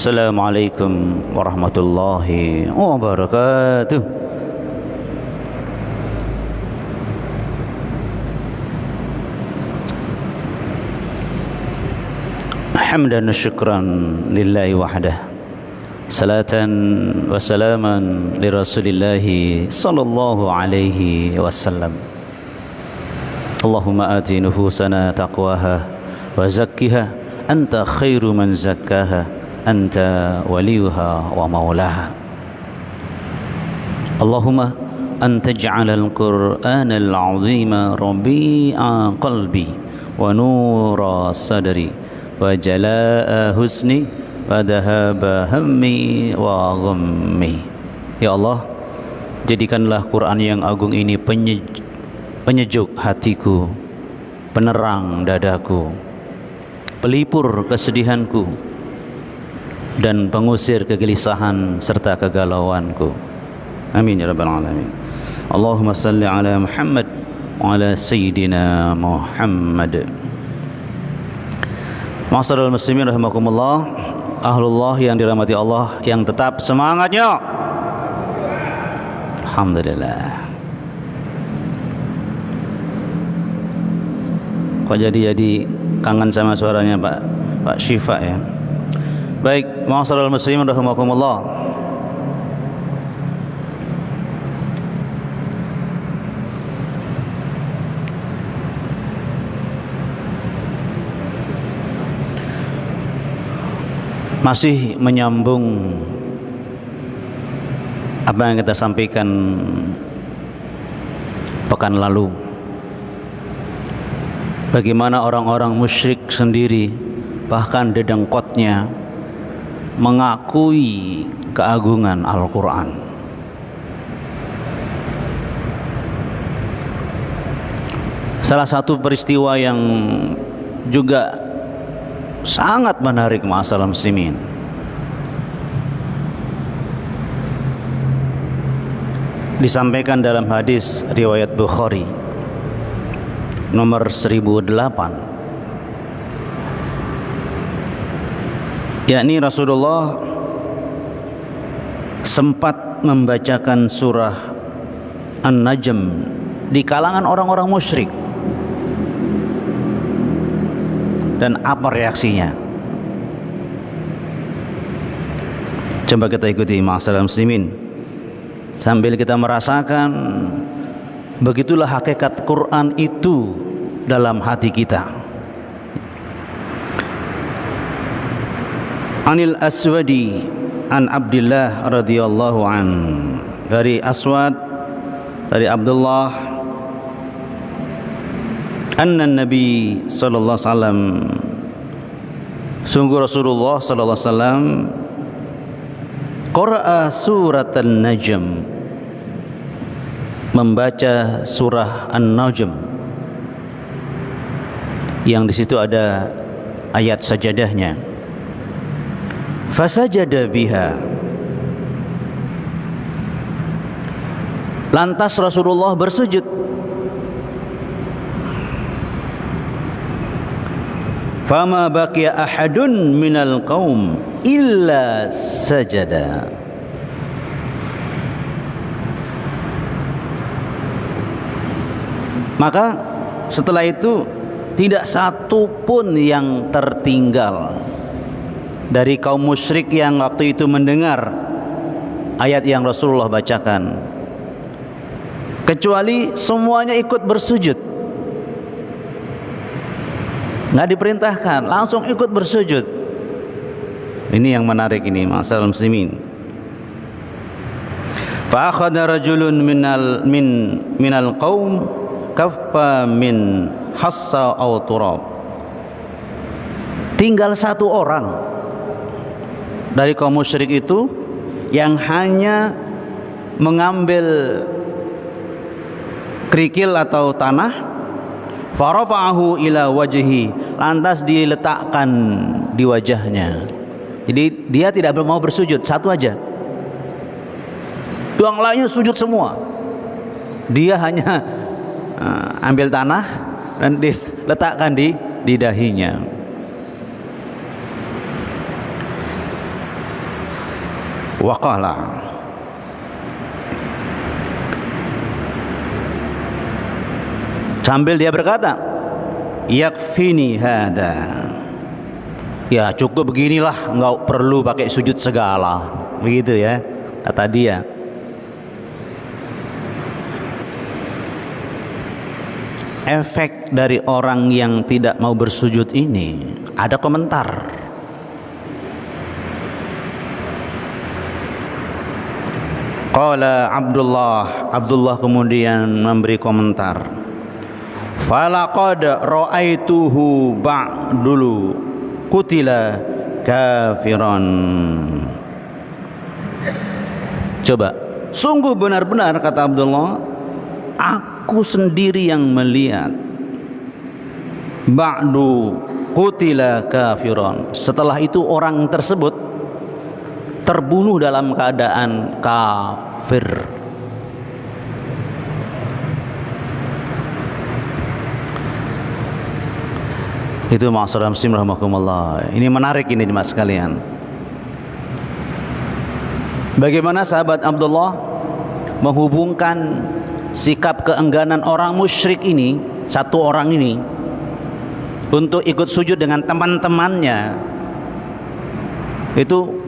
Assalamualaikum warahmatullahi wabarakatuh. Hamdan wa syukran lillahi wahdah, salatan wa salaman li rasulillahi sallallahu alaihi wasallam. Allahumma ati nufusana taqwaha wa zakkiha anta khairu man zakkaha anta waliyuha wa maulaha. Allahumma anta ja'alal qur'anal azima rabi'a qalbi wa nura sadri wa jalaa husni wa dhahaba hammi wa ghammi. Ya Allah, jadikanlah Quran yang agung ini penyejuk hatiku, penerang dadaku, pelipur kesedihanku, dan pengusir kegelisahan serta kegalauanku. Amin ya rabbal alamin. Allahumma salli ala Muhammad wa ala sayyidina Muhammad. Ma'asyiral muslimin rahimakumullah, ahlullah yang dirahmati Allah, yang tetap semangatnya. Alhamdulillah. Kok jadi kangen sama suaranya Pak Syifa ya. Baik, ma'asyiral muslimin rahimakumullah. Masih menyambung apa yang kita sampaikan pekan lalu. Bagaimana orang-orang musyrik sendiri, bahkan dedengkotnya, mengakui keagungan Al-Quran. Salah satu peristiwa yang juga sangat menarik masalah muslimin, disampaikan dalam hadis riwayat Bukhari nomor 1008, yakni Rasulullah sempat membacakan surah An-Najm di kalangan orang-orang musyrik. Dan apa reaksinya? Coba kita ikuti ma'asyiral muslimin, sambil kita merasakan begitulah hakikat Quran itu dalam hati kita. Anil Aswadi an Abdullah radhiyallahu an, dari Aswad, dari Abdullah, anna Nabi sallallahu alaihi wasallam, sungguh Rasulullah sallallahu alaihi wasallam, qara'a surat An-Najm, membaca surah An-Najm, yang di situ ada ayat sajadahnya. Fasajada biha, lantas Rasulullah bersujud. Fama baqiya ahadun minal qaum illa sajada. Maka setelah itu tidak satu pun yang tertinggal dari kaum musyrik yang waktu itu mendengar ayat yang Rasulullah bacakan, kecuali semuanya ikut bersujud. Nggak diperintahkan, langsung ikut bersujud. Ini yang menarik ini, ma'asyiral muslimin. Fa akhadha rajulun minal qaum kaffa min hassa aw turab. Tinggal satu orang dari kaum musyrik itu yang hanya mengambil kerikil atau tanah, farafa'ahu ila wajhi, lantas diletakkan di wajahnya. Jadi dia tidak mau bersujud, satu aja. Yang lainnya sujud semua. Dia hanya ambil tanah dan diletakkan di dahinya. Waqala, sambil dia berkata, yakfini hada, ya cukup beginilah, enggak perlu pakai sujud segala, begitu ya kata dia. Efek dari orang yang tidak mau bersujud ini, ada komentar. Qala Abdullah kemudian memberi komentar, falaqad ra'aituhu ba'dulu qutila kafiran. Coba, sungguh benar-benar kata Abdullah, aku sendiri yang melihat ba'du qutila kafiran, setelah itu orang tersebut terbunuh dalam keadaan kafir. Itu ma'asyiral muslimin rahimakumullah. Ini menarik ini jemaah sekalian. Bagaimana sahabat Abdullah menghubungkan sikap keengganan orang musyrik ini, satu orang ini, untuk ikut sujud dengan teman-temannya. Itu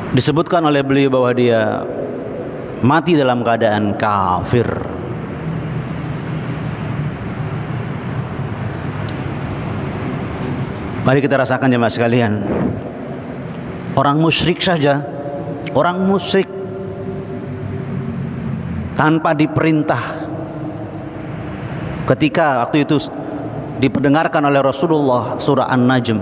disebutkan oleh beliau bahwa dia mati dalam keadaan kafir. Mari kita rasakan jemaah sekalian, orang musyrik saja, orang musyrik tanpa diperintah, ketika waktu itu diperdengarkan oleh Rasulullah surah An-Najm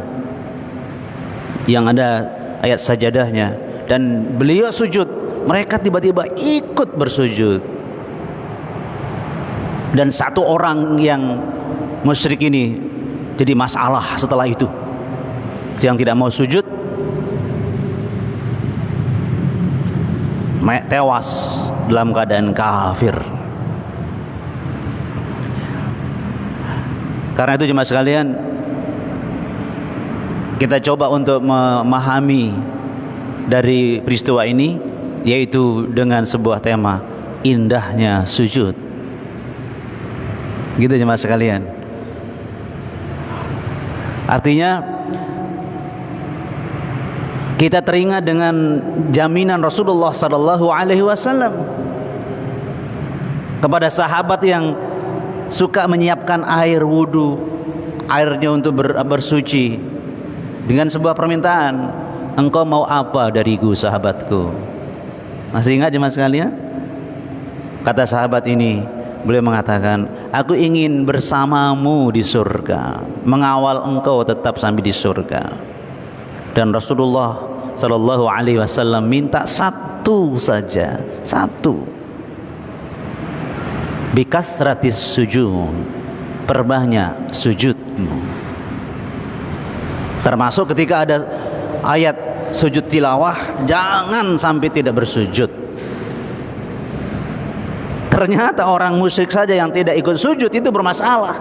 yang ada ayat sajadahnya, dan beliau sujud, mereka tiba-tiba ikut bersujud. Dan satu orang yang musyrik ini jadi masalah setelah itu, yang tidak mau sujud tewas dalam keadaan kafir. Karena itu jemaah sekalian, kita coba untuk memahami dari peristiwa ini, yaitu dengan sebuah tema, indahnya sujud. Gitu jemaah sekalian. Artinya kita teringat dengan jaminan Rasulullah sallallahu alaihi wasallam kepada sahabat yang suka menyiapkan air wudu, airnya untuk bersuci, dengan sebuah permintaan, engkau mau apa dariku sahabatku? Masih ingat jemaah sekalian? Kata sahabat ini, beliau mengatakan, aku ingin bersamamu di surga, mengawal engkau tetap sampai di surga. Dan Rasulullah sallallahu alaihi wasallam minta satu saja, satu, bikasratis sujud, perbanyak sujudmu. Termasuk ketika ada ayat sujud tilawah, jangan sampai tidak bersujud. Ternyata orang musyrik saja yang tidak ikut sujud itu bermasalah.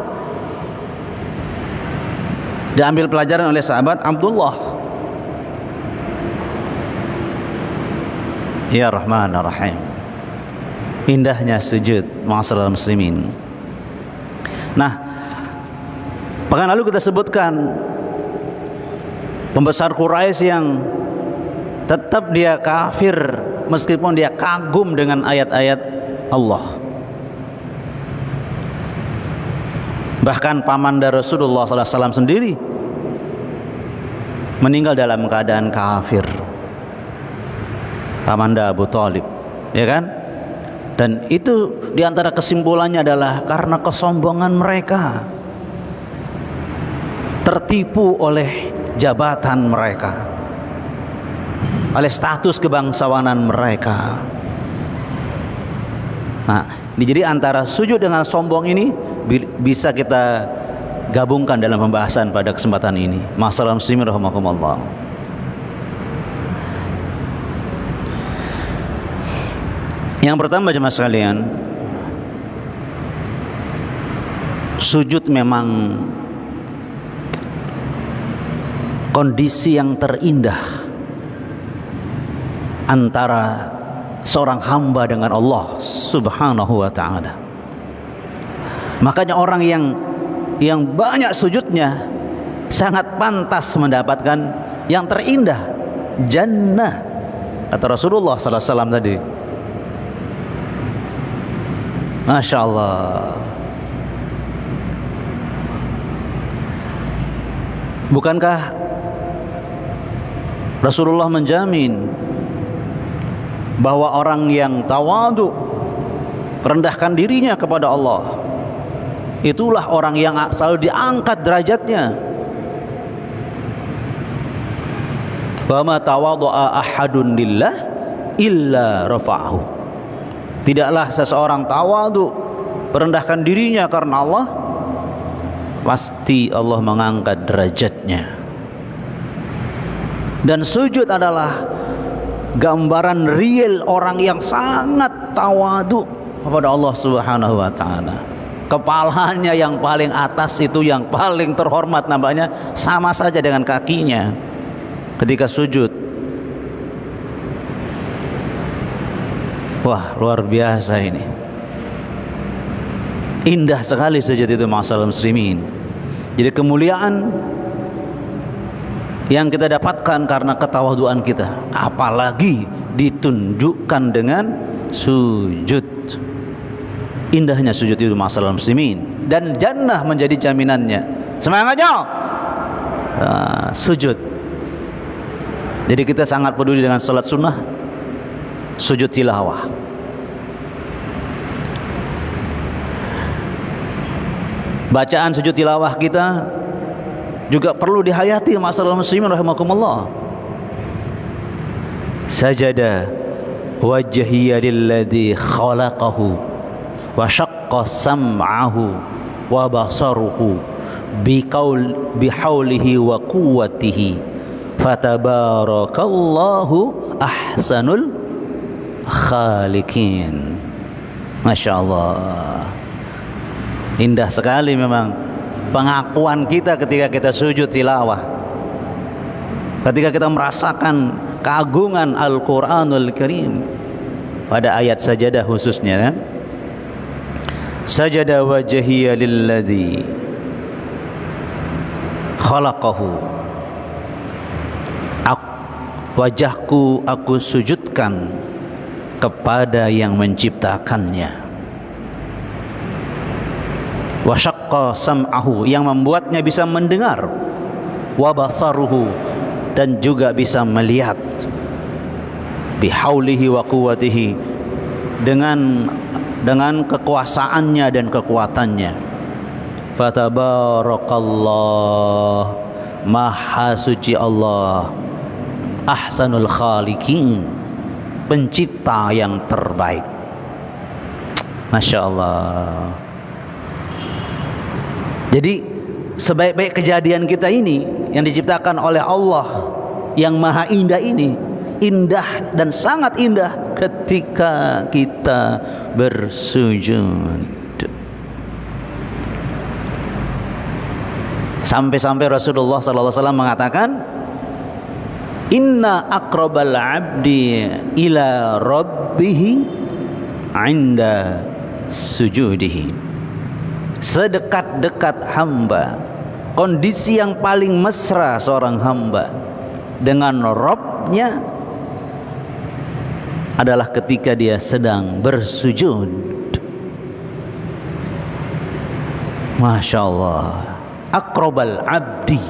Diambil pelajaran oleh sahabat Abdullah. Ya Rahman Ar-Rahim. Indahnya sujud, ma'asyiral muslimin. Nah, pekan lalu kita sebutkan pembesar Quraisy yang tetap dia kafir meskipun dia kagum dengan ayat-ayat Allah. Bahkan pamanda Rasulullah SAW sendiri meninggal dalam keadaan kafir, pamanda Abu Thalib, ya kan? Dan itu diantara kesimpulannya adalah karena kesombongan mereka, tertipu oleh jabatan mereka, oleh status kebangsawanan mereka. Nah, jadi antara sujud dengan sombong ini bisa kita gabungkan dalam pembahasan pada kesempatan ini. Ma'asyiral muslimin rahimakumullah. Yang pertama jemaah sekalian, sujud memang kondisi yang terindah antara seorang hamba dengan Allah Subhanahu wa ta'ala. Makanya orang yang banyak sujudnya sangat pantas mendapatkan yang terindah, jannah, kata Rasulullah sallallahu alaihi wasallam tadi. Masya Allah. Bukankah Rasulullah menjamin bahwa orang yang tawadu, merendahkan dirinya kepada Allah, itulah orang yang selalu diangkat derajatnya. Wa ma tawadha'a ahadun lillah illa rafa'ahu. Tidaklah seseorang tawadu, merendahkan dirinya karena Allah, pasti Allah mengangkat derajatnya. Dan sujud adalah gambaran real orang yang sangat tawadu kepada Allah Subhanahu wa ta'ala. Kepalanya yang paling atas itu yang paling terhormat, namanya sama saja dengan kakinya ketika sujud. Wah, luar biasa ini. Indah sekali sujud itu, ma'asyiral muslimin. Jadi kemuliaan yang kita dapatkan karena ketawaduan kita, apalagi ditunjukkan dengan sujud. Indahnya sujud itu, ma'asyiral muslimin, dan jannah menjadi jaminannya. Semangatnya sujud. Jadi kita sangat peduli dengan salat sunnah, sujud tilawah. Bacaan sujud tilawah kita juga perlu dihayati, ma'asyiral muslimin rahimakumullah. Sajada wajhiya lilladzi khalaqahu wa syaqqa sam'ahu wa basaruhu bihaulihi wa quwwatihi fatabarakallahu ahsanul khaliqin. Masya Allah. Indah sekali memang pengakuan kita ketika kita sujud tilawah, ketika kita merasakan keagungan Al-Quranul Karim pada ayat sajadah khususnya, kan? Sajada wajhiya lilladzi khalaqahu, wajahku aku sujudkan kepada yang menciptakannya. Wa syaqqa sam'ahu, yang membuatnya bisa mendengar. Wa basaruhu, dan juga bisa melihat. Bihaulihi wa quwwatihi, dengan kekuasaannya dan kekuatannya. Fatabarakallah, maha suci Allah, ahsanul khaliqin, pencipta yang terbaik. Masya Allah. Jadi sebaik-baik kejadian kita ini yang diciptakan oleh Allah yang maha indah ini, indah dan sangat indah ketika kita bersujud. Sampai-sampai Rasulullah SAW mengatakan, inna aqrabal abdi ila rabbihi inda sujudihi. Sedekat-dekat hamba, kondisi yang paling mesra seorang hamba dengan Rabbnya adalah ketika dia sedang bersujud. Masya Allah. Aqrabal abdi,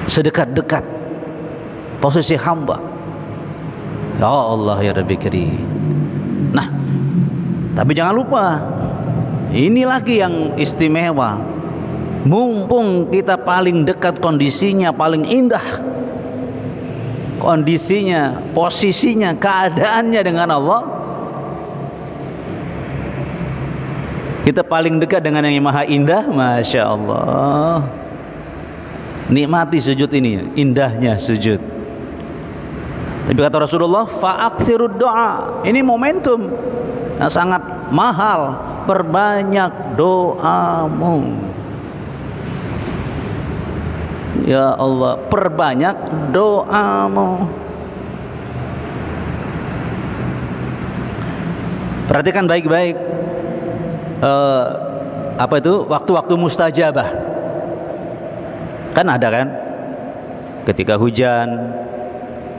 sedekat-dekat posisi hamba. Ya Allah ya Rabbi Karim. Nah, tapi jangan lupa, ini lagi yang istimewa. Mumpung kita paling dekat kondisinya, paling indah kondisinya, posisinya, keadaannya dengan Allah, kita paling dekat dengan yang maha indah. Masya Allah. Nikmati sujud ini, indahnya sujud. Tapi kata Rasulullah, fa'aksirud doa. Ini momentum yang sangat mahal. Perbanyak doamu. Ya Allah, perbanyak doamu. Perhatikan baik-baik apa itu waktu-waktu mustajabah. Kan ada kan? Ketika hujan,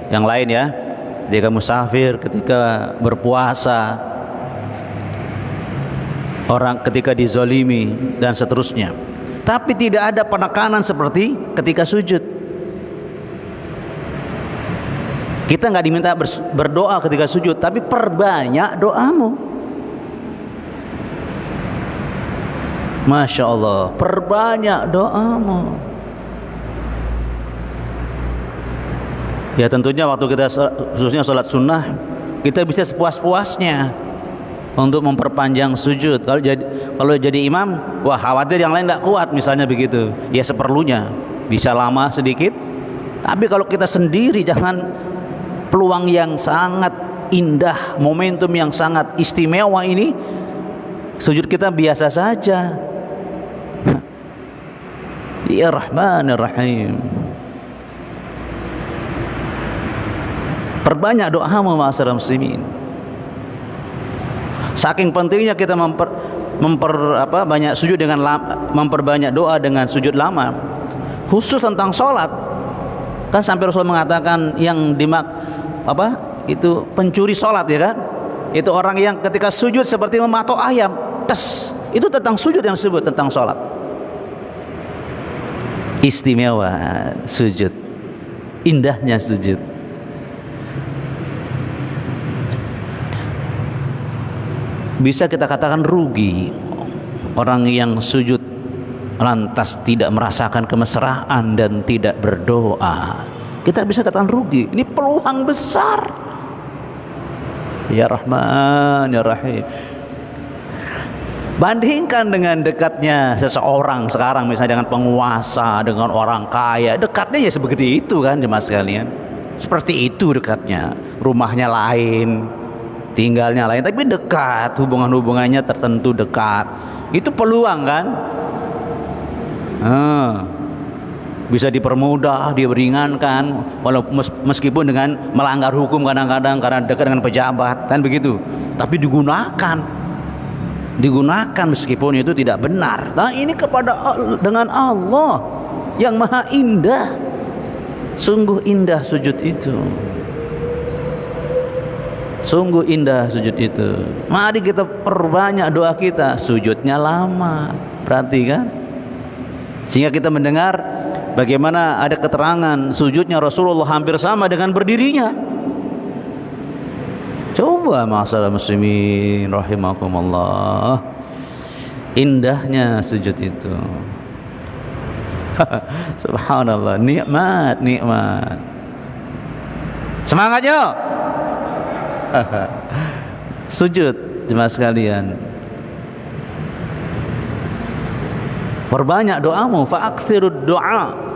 yang lain ya, ketika musafir, ketika berpuasa, orang ketika dizolimi dan seterusnya. Tapi tidak ada penekanan seperti ketika sujud. Kita nggak diminta berdoa ketika sujud, tapi perbanyak doamu. Masya Allah, perbanyak doamu. Ya tentunya waktu kita khususnya sholat sunnah, kita bisa sepuas-puasnya untuk memperpanjang sujud. Kalau jadi imam, wah khawatir yang lain tidak kuat misalnya begitu. Ya seperlunya, bisa lama sedikit. Tapi kalau kita sendiri, jangan peluang yang sangat indah, momentum yang sangat istimewa ini, sujud kita biasa saja. Ya Rahmanir Rahim. Perbanyak doamu ma'asyiral muslimin. Saking pentingnya kita banyak sujud dengan memperbanyak doa dengan sujud lama. Khusus tentang sholat, kan sampai Rasul mengatakan yang itu pencuri sholat, ya kan? Itu orang yang ketika sujud seperti mematok ayam. Itu tentang sujud yang disebut tentang sholat. Istimewa sujud, indahnya sujud. Bisa kita katakan rugi orang yang sujud lantas tidak merasakan kemesraan dan tidak berdoa. Kita bisa katakan rugi. Ini peluang besar. Ya Rahman ya Rahim. Bandingkan dengan dekatnya seseorang sekarang, misalnya dengan penguasa, dengan orang kaya. Dekatnya ya sebegitu itu kan jemaah sekalian. Seperti itu dekatnya. Rumahnya lain, tinggalnya lain, tapi dekat, hubungannya tertentu dekat. Itu peluang kan? Bisa dipermudah, diberingankan, walau meskipun dengan melanggar hukum kadang-kadang karena dekat dengan pejabat, kan begitu. Tapi digunakan meskipun itu tidak benar. Nah ini dengan Allah yang maha indah. Sungguh indah sujud itu. Sungguh indah sujud itu. Mari kita perbanyak doa kita. Sujudnya lama, perhatikan. Sehingga kita mendengar bagaimana ada keterangan sujudnya Rasulullah hampir sama dengan berdirinya. Coba masalah muslimin rahimakumullah, indahnya sujud itu. Subhanallah, nikmat. Semangatnya. Sujud jemaah sekalian. Perbanyak doamu, fa'aktsirud doa.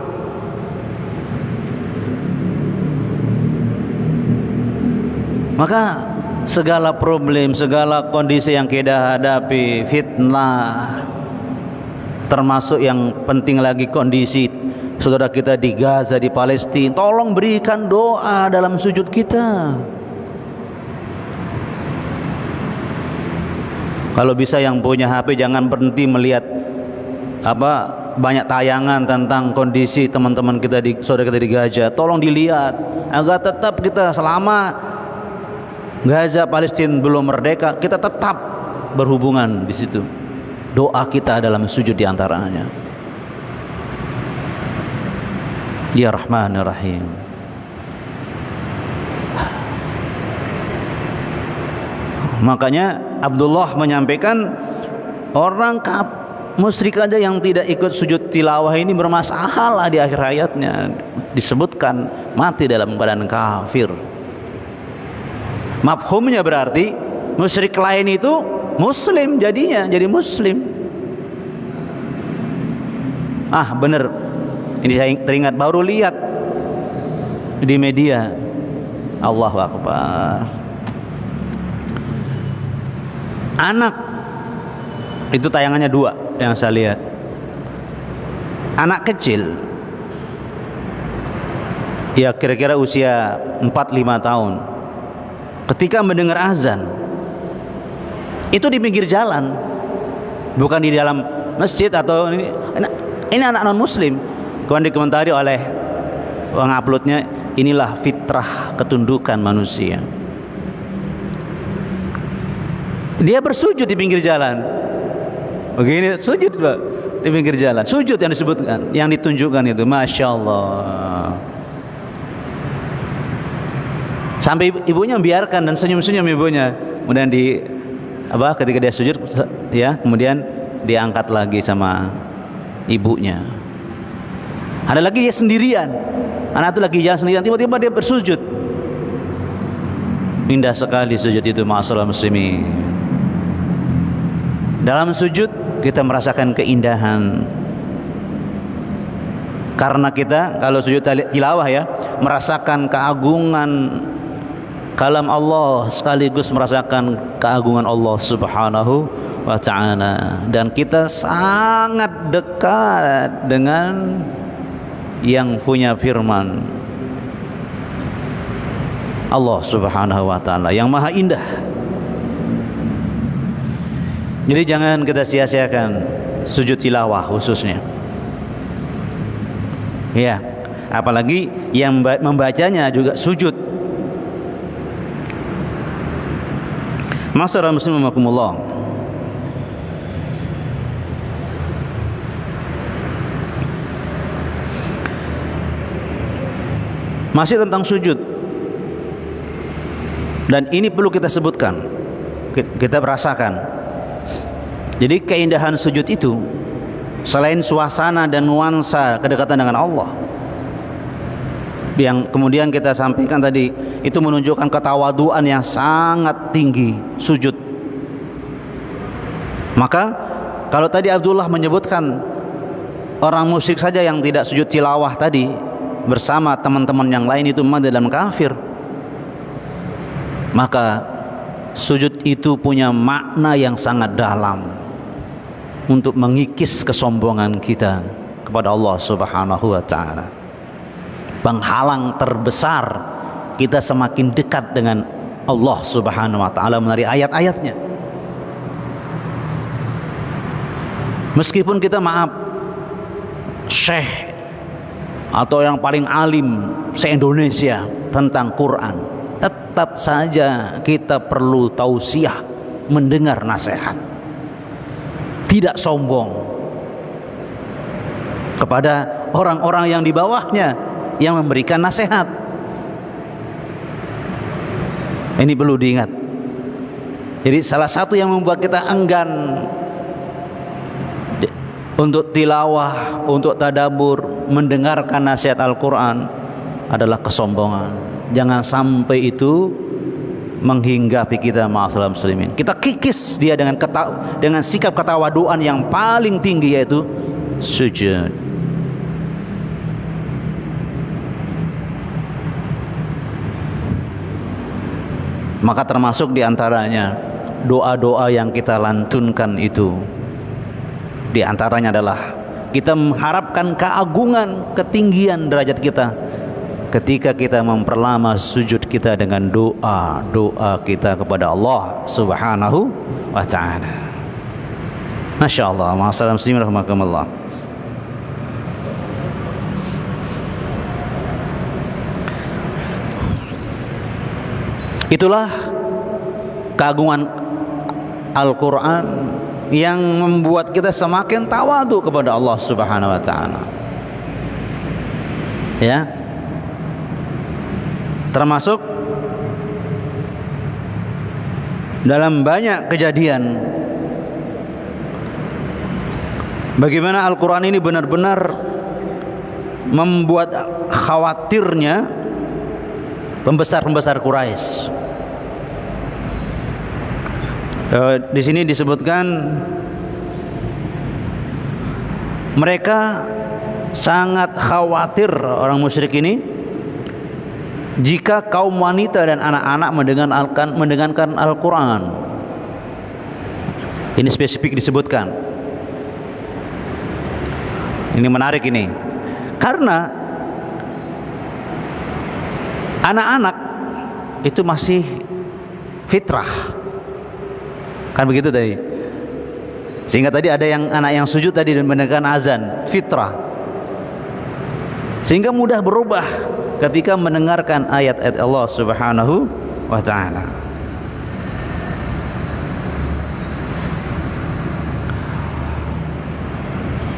Maka segala problem, segala kondisi yang kita hadapi, fitnah, termasuk yang penting lagi kondisi saudara kita di Gaza, di Palestina, tolong berikan doa dalam sujud kita. Kalau bisa yang punya HP jangan berhenti melihat banyak tayangan tentang kondisi teman-teman kita saudara kita di Gaza. Tolong dilihat agar tetap kita selama Gaza Palestina belum merdeka, kita tetap berhubungan di situ. Doa kita dalam sujud di antaranya. Ya Rahman ya Rahim. Makanya Abdullah menyampaikan orang musyrik aja yang tidak ikut sujud tilawah ini bermasalah di akhir hayatnya. Disebutkan mati dalam keadaan kafir. Mafhumnya berarti musyrik lain itu muslim jadinya, jadi muslim. Bener. Ini saya teringat baru lihat di media. Allahu Akbar. Anak itu tayangannya 2 yang saya lihat. Anak kecil, ya kira-kira usia 4-5 tahun, ketika mendengar azan Itu di pinggir jalan, bukan di dalam masjid atau ini anak non muslim. Kemudian dikomentari oleh penguploadnya, inilah fitrah ketundukan manusia. Dia bersujud di pinggir jalan. Begini sujud Pak, di pinggir jalan. Sujud yang disebutkan, yang ditunjukkan itu, masya Allah. Sampai ibunya membiarkan dan senyum-senyum ibunya. Kemudian ketika dia sujud, ya, kemudian diangkat lagi sama ibunya. Ada lagi dia sendirian. Anak itu lagi jalan sendirian, tiba-tiba dia bersujud. Indah sekali sujud itu, ma'asyiral muslimin. Dalam sujud kita merasakan keindahan. Karena kita kalau sujud tilawah ya, merasakan keagungan kalam Allah sekaligus merasakan keagungan Allah Subhanahu wa ta'ala, dan kita sangat dekat dengan yang punya firman Allah Subhanahu wa ta'ala yang maha indah. Jadi jangan kita sia-siakan sujud tilawah khususnya, ya, apalagi yang membacanya juga sujud. Ma'asyiral muslimin rahimakumullah. Masih tentang sujud, dan ini perlu kita sebutkan, kita merasakan. Jadi keindahan sujud itu selain suasana dan nuansa kedekatan dengan Allah yang kemudian kita sampaikan tadi, itu menunjukkan ketawaduan yang sangat tinggi sujud. Maka kalau tadi Abdullah menyebutkan orang musyrik saja yang tidak sujud tilawah tadi bersama teman-teman yang lain itu mati dalam kafir, maka sujud itu punya makna yang sangat dalam untuk mengikis kesombongan kita kepada Allah Subhanahu wa ta'ala. Penghalang terbesar kita semakin dekat dengan Allah Subhanahu wa ta'ala melalui ayat-ayatnya. Meskipun kita syekh atau yang paling alim se-Indonesia tentang Quran, tetap saja kita perlu tausiah, mendengar nasihat, tidak sombong kepada orang-orang yang di bawahnya yang memberikan nasihat. Ini perlu diingat. Jadi salah satu yang membuat kita enggan untuk tilawah, untuk tadabbur, mendengarkan nasihat Al-Quran adalah kesombongan. Jangan sampai itu menghinggapi kita, ma'asyiral muslimin. Kita kikis dia dengan sikap ketawaduan yang paling tinggi, yaitu sujud. Maka termasuk diantaranya doa-doa yang kita lantunkan itu, diantaranya adalah kita mengharapkan keagungan, ketinggian derajat kita ketika kita memperlama sujud kita dengan doa kita kepada Allah Subhanahu wa ta'ala. Masya Allah. Ma'asyiral muslimin rahimakumullah. Itulah keagungan Al-Quran yang membuat kita semakin tawadu kepada Allah Subhanahu wa ta'ala. Ya, termasuk dalam banyak kejadian bagaimana Al-Quran ini benar-benar membuat khawatirnya pembesar-pembesar Quraisy. Di sini disebutkan mereka sangat khawatir, orang musyrik ini, jika kaum wanita dan anak-anak mendengarkan Al-Quran. Ini spesifik disebutkan. Ini menarik ini, karena anak-anak itu masih fitrah, Kan begitu tadi. Sehingga tadi ada yang anak yang sujud tadi dan mendengarkan azan, fitrah. Sehingga mudah berubah ketika mendengarkan ayat-ayat Allah Subhanahu wa taala.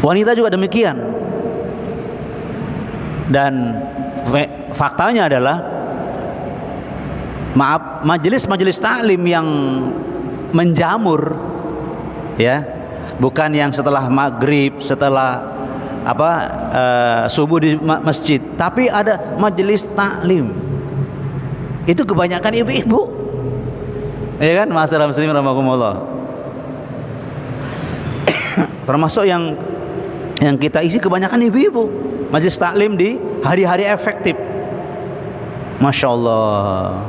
Wanita juga demikian. Dan faktanya adalah, majelis-majelis taklim yang menjamur, ya, bukan yang setelah maghrib, setelah subuh di masjid, tapi ada majelis taklim. Itu kebanyakan ibu-ibu, ya kan, masyarakat muslimin rahimakumullah. Termasuk yang kita isi kebanyakan ibu-ibu. Majelis taklim di hari-hari efektif, Masya Allah.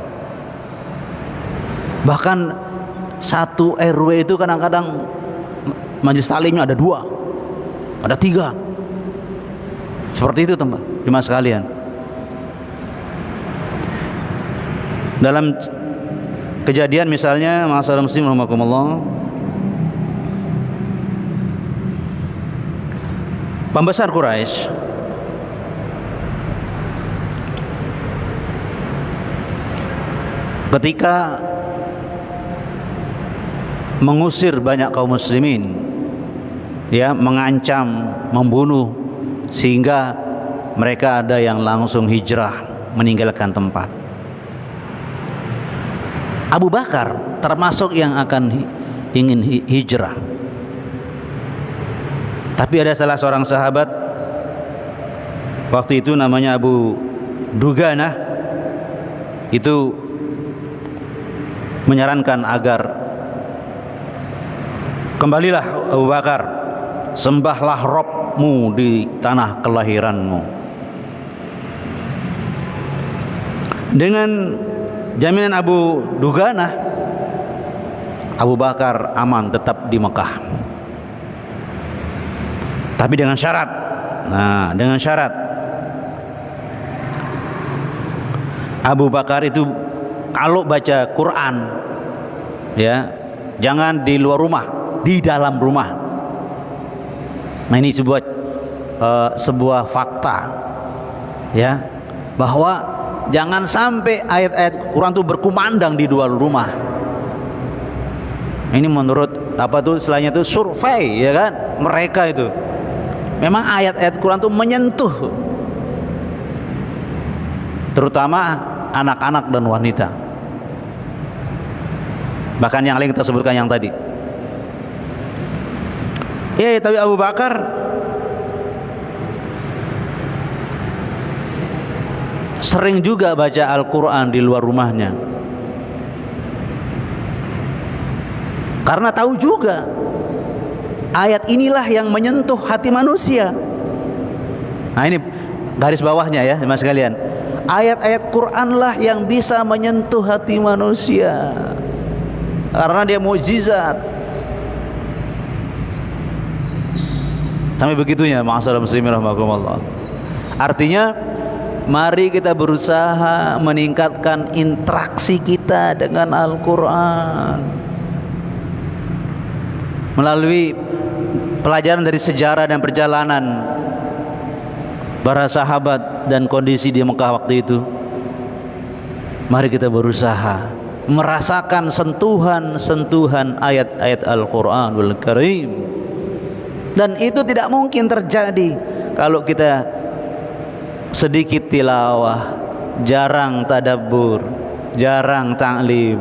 Bahkan satu RW itu kadang-kadang majelis taklimnya ada 2, ada 3. Seperti itu teman, jemaah sekalian. Dalam kejadian misalnya, masyarakat muslim rahimakumullah, pembesar Quraisy ketika mengusir banyak kaum muslimin, ya, mengancam, membunuh, sehingga mereka ada yang langsung hijrah meninggalkan tempat. Abu Bakar termasuk yang akan ingin hijrah. Tapi ada salah seorang sahabat waktu itu namanya Abu Duganah, itu menyarankan agar kembalilah Abu Bakar, sembahlah Rabbmu di tanah kelahiranmu. Dengan jaminan Abu Duganah, Abu Bakar aman tetap di Mekah. Tapi dengan syarat. Nah, dengan syarat Abu Bakar itu kalau baca Quran, ya, jangan di luar rumah, di dalam rumah. Nah, ini sebuah fakta, ya, bahwa jangan sampai ayat-ayat Quran itu berkumandang di luar rumah. Ini menurut istilahnya itu survei, ya kan, mereka itu memang ayat-ayat Quran itu menyentuh terutama anak-anak dan wanita. Bahkan yang lain kita sebutkan yang tadi. Tapi Abu Bakar sering juga baca Al-Quran di luar rumahnya, karena tahu juga ayat inilah yang menyentuh hati manusia. Nah, ini garis bawahnya, ya, mas sekalian. Ayat-ayat Quran lah yang bisa menyentuh hati manusia, karena dia mukjizat. Sampai begitunya, ma'asyiral muslimin rahimakumullah. Artinya, mari kita berusaha meningkatkan interaksi kita dengan Al-Quran melalui pelajaran dari sejarah dan perjalanan para sahabat dan kondisi di Mekah waktu itu. Mari kita berusaha merasakan sentuhan-sentuhan ayat-ayat Al-Quranul Karim. Dan itu tidak mungkin terjadi kalau kita sedikit tilawah, jarang tadabbur, jarang ta'lim.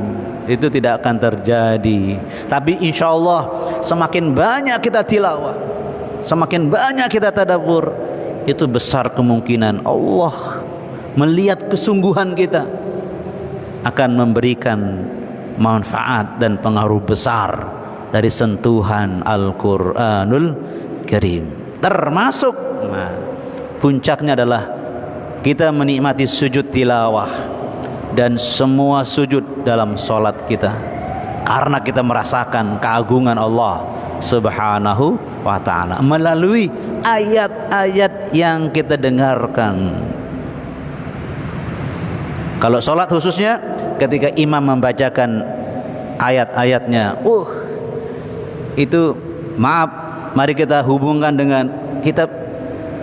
Itu tidak akan terjadi. Tapi insya Allah semakin banyak kita tilawah, semakin banyak kita tadabbur, itu besar kemungkinan Allah melihat kesungguhan kita akan memberikan manfaat dan pengaruh besar dari sentuhan Al-Quranul Karim. Termasuk puncaknya adalah kita menikmati sujud tilawah dan semua sujud dalam solat kita, karena kita merasakan keagungan Allah Subhanahu wa ta'ala melalui ayat-ayat yang kita dengarkan. Kalau solat khususnya, ketika imam membacakan ayat-ayatnya. Itu maaf, mari kita hubungkan dengan kita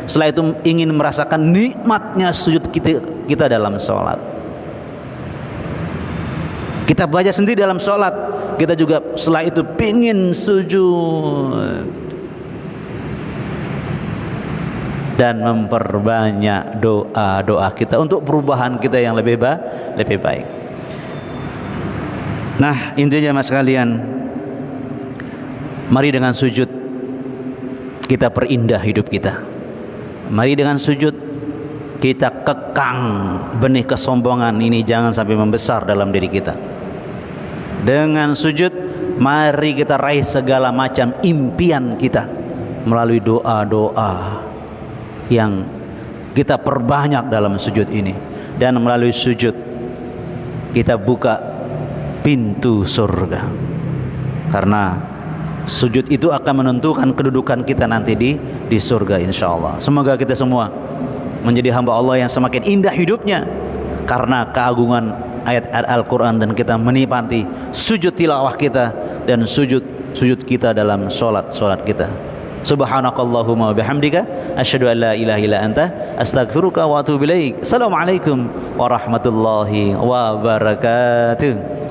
setelah itu ingin merasakan nikmatnya sujud kita dalam sholat. Kita baca sendiri dalam sholat, kita juga setelah itu pingin sujud dan memperbanyak doa-doa kita untuk perubahan kita yang lebih baik. Nah, intinya mas sekalian, mari dengan sujud kita perindah hidup kita. Mari dengan sujud kita kekang benih kesombongan ini jangan sampai membesar dalam diri kita. Dengan sujud mari kita raih segala macam impian kita melalui doa-doa yang kita perbanyak dalam sujud ini. Dan melalui sujud kita buka pintu surga, karena sujud itu akan menentukan kedudukan kita nanti di surga insyaallah. Semoga kita semua menjadi hamba Allah yang semakin indah hidupnya karena keagungan ayat-ayat Al-Quran, dan kita menikmati sujud tilawah kita dan sujud kita dalam solat kita. Subhanakallahumma wa bihamdika asyhadu an la ilaha illa anta astaghfiruka wa atubu ilaik. Assalamualaikum warahmatullahi wabarakatuh.